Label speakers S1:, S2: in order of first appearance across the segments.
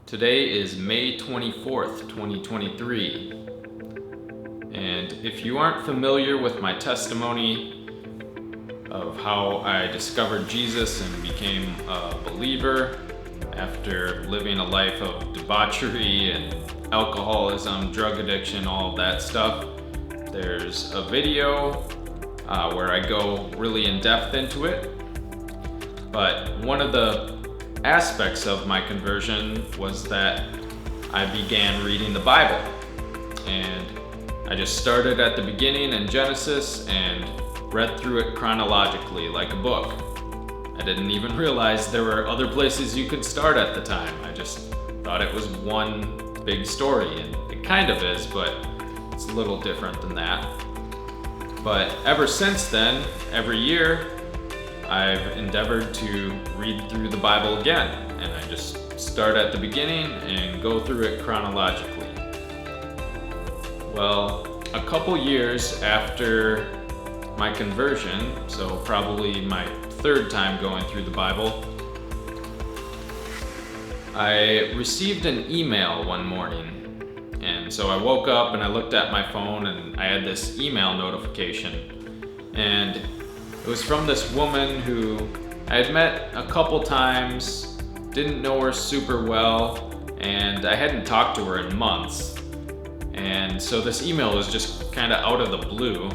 S1: Today is May 24th, 2023. And if you aren't familiar with my testimony of how I discovered Jesus and became a believer after living a life of debauchery and alcoholism, drug addiction, all of that stuff, there's a video where I go really in depth into it. But one of the aspects of my conversion was that I began reading the Bible. And I just started at the beginning in Genesis and read through it chronologically like a book. I didn't even realize there were other places you could start at the time. I just thought it was one big story, and it kind of is, but it's a little different than that. But ever since then, every year, I've endeavored to read through the Bible again, and I just start at the beginning and go through it chronologically. Well, a couple years after my conversion, so probably my third time going through the Bible, I received an email one morning. And so I woke up and I looked at my phone and I had this email notification. And it was from this woman who I had met a couple times, didn't know her super well, and I hadn't talked to her in months. And so this email was just kind of out of the blue.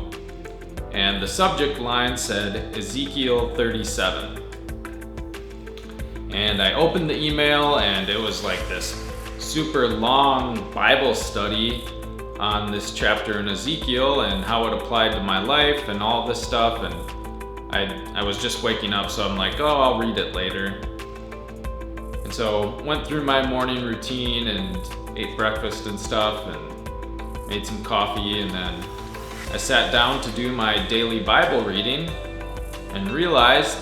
S1: And the subject line said Ezekiel 37. And I opened the email and it was like this super long Bible study on this chapter in Ezekiel and how it applied to my life and all this stuff. And I was just waking up, so I'm like, oh, I'll read it later. And so went through my morning routine and ate breakfast and stuff and made some coffee, and then I sat down to do my daily Bible reading and realized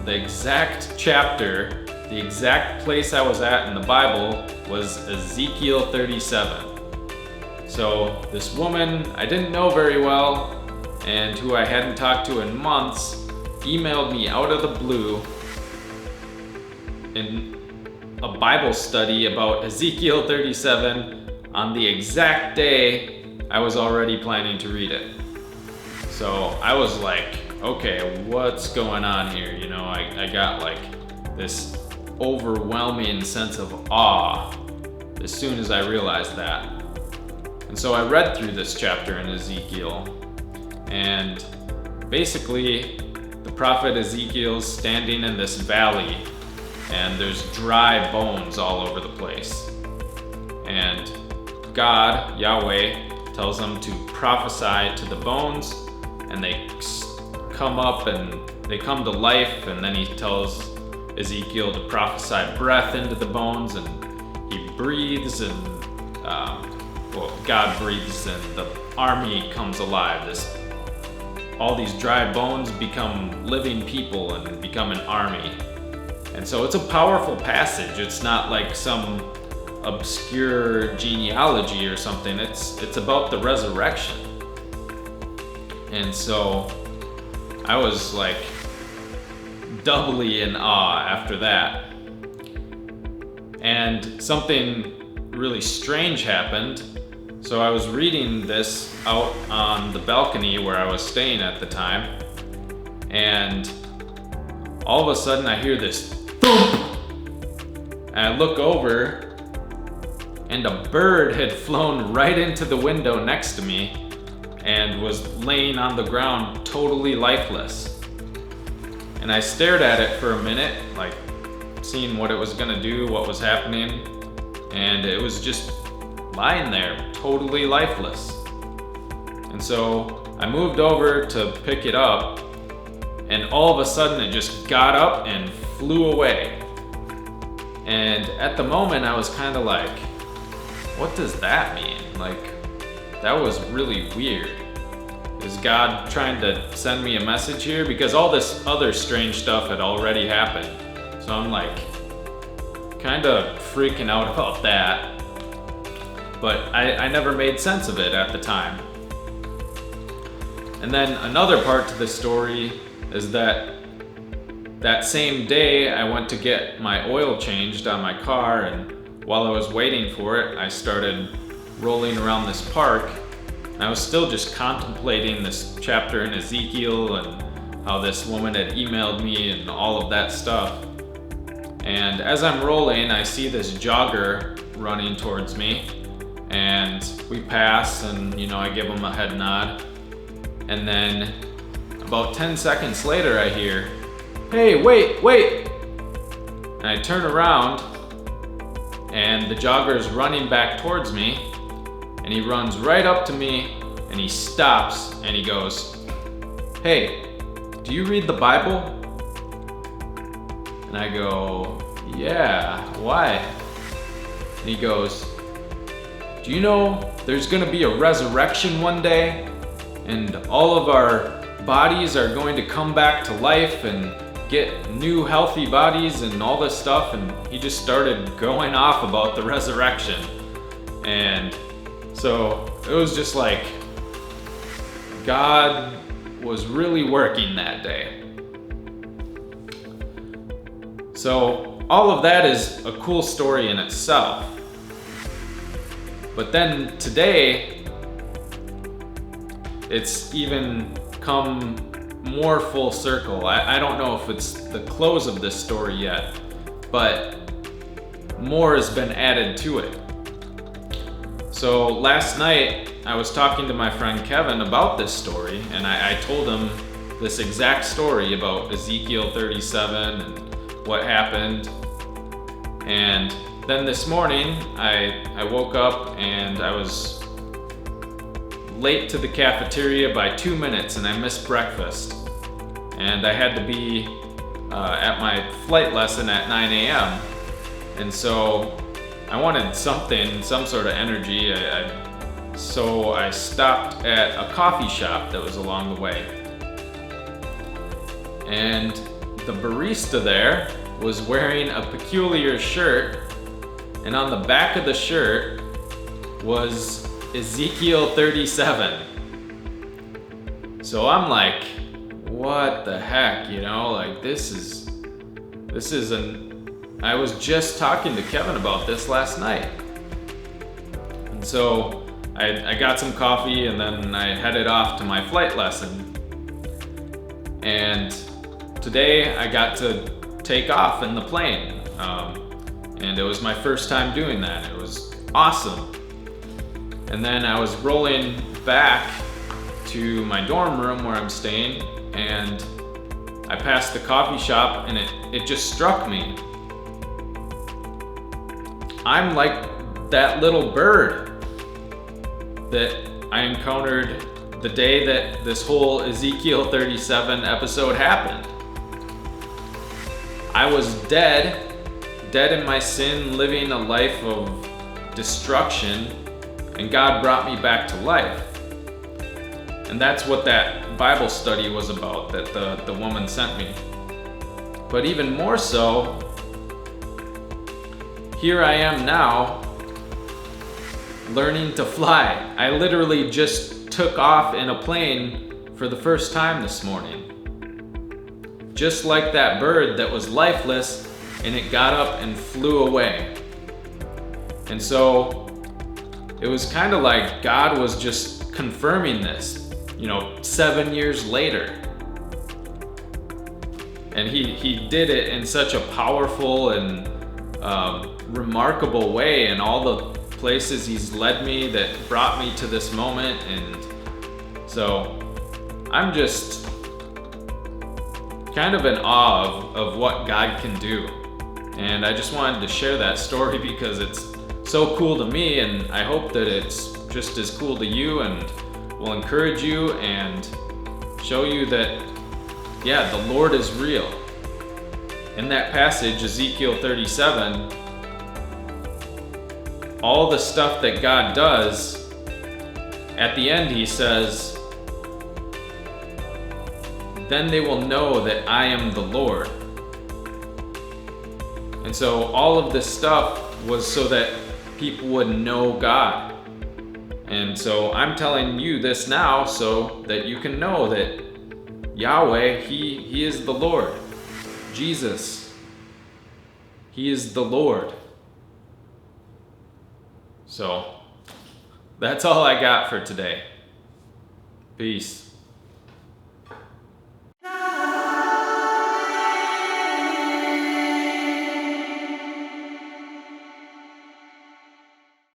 S1: the exact chapter, the exact place I was at in the Bible was Ezekiel 37. So this woman I didn't know very well and who I hadn't talked to in months emailed me out of the blue in a Bible study about Ezekiel 37 on the exact day I was already planning to read it. So I was like, okay, what's going on here? You know, I got like this overwhelming sense of awe as soon as I realized that. And so I read through this chapter in Ezekiel, and basically the prophet Ezekiel's standing in this valley and there's dry bones all over the place. And God, Yahweh, tells him to prophesy to the bones, and they come up and they come to life. And then he tells Ezekiel to prophesy breath into the bones, and he breathes, and God breathes, and the army comes alive. All these dry bones become living people and become an army. And so it's a powerful passage. It's not like some obscure genealogy or something. It's about the resurrection. And so I was like doubly in awe after that. And something really strange happened. So I was reading this out on the balcony where I was staying at the time, and all of a sudden I hear this thump, and I look over, and a bird had flown right into the window next to me and was laying on the ground totally lifeless. And I stared at it for a minute, like seeing what it was gonna do, what was happening, and it was just lying there totally lifeless. And so I moved over to pick it up, and all of a sudden it just got up and flew away. And at the moment I was kind of like, what does that mean? Like, that was really weird. Is God trying to send me a message here? Because all this other strange stuff had already happened. So I'm like kind of freaking out about that. But I never made sense of it at the time. And then another part to the story is that that same day, I went to get my oil changed on my car, and while I was waiting for it, I started rolling around this park. And I was still just contemplating this chapter in Ezekiel and how this woman had emailed me and all of that stuff. And as I'm rolling, I see this jogger running towards me, and we pass, and I give him a head nod. And then about 10 seconds later, I hear, "Hey, wait!" And I turn around, and the jogger is running back towards me, and he runs right up to me, and he stops, and he goes, "Hey, do you read the Bible?" And I go, "Yeah, why?" And he goes, "Do you know there's gonna be a resurrection one day, and all of our bodies are going to come back to life and get new healthy bodies and all this stuff?" And he just started going off about the resurrection. And so it was just like God was really working that day. So all of that is a cool story in itself. But then today, it's even come more full circle. I don't know if it's the close of this story yet, but more has been added to it. So last night, I was talking to my friend Kevin about this story, and I told him this exact story about Ezekiel 37 and what happened. And then this morning, I woke up and I was late to the cafeteria by 2 minutes, and I missed breakfast. And I had to be at my flight lesson at 9 a.m. And so I wanted some sort of energy. So I stopped at a coffee shop that was along the way. And the barista there was wearing a peculiar shirt, and on the back of the shirt was Ezekiel 37. So I'm like, what the heck, like this is I was just talking to Kevin about this last night. And so I got some coffee, and then I headed off to my flight lesson. And today I got to take off in the plane. And it was my first time doing that. It was awesome. And then I was rolling back to my dorm room where I'm staying, and I passed the coffee shop, and it just struck me. I'm like that little bird that I encountered the day that this whole Ezekiel 37 episode happened. I was dead in my sin, living a life of destruction, and God brought me back to life. And that's what that Bible study was about that the woman sent me. But even more so, here I am now, learning to fly. I literally just took off in a plane for the first time this morning. Just like that bird that was lifeless, and it got up and flew away. And so it was kind of like God was just confirming this, 7 years later. And he did it in such a powerful and remarkable way, in all the places he's led me that brought me to this moment. And so I'm just kind of in awe of what God can do. And I just wanted to share that story because it's so cool to me, and I hope that it's just as cool to you and will encourage you and show you that, the Lord is real. In that passage, Ezekiel 37, all the stuff that God does, at the end he says, "Then they will know that I am the Lord." And so all of this stuff was so that people would know God. And so I'm telling you this now so that you can know that Yahweh, He is the Lord. Jesus. He is the Lord. So, that's all I got for today. Peace.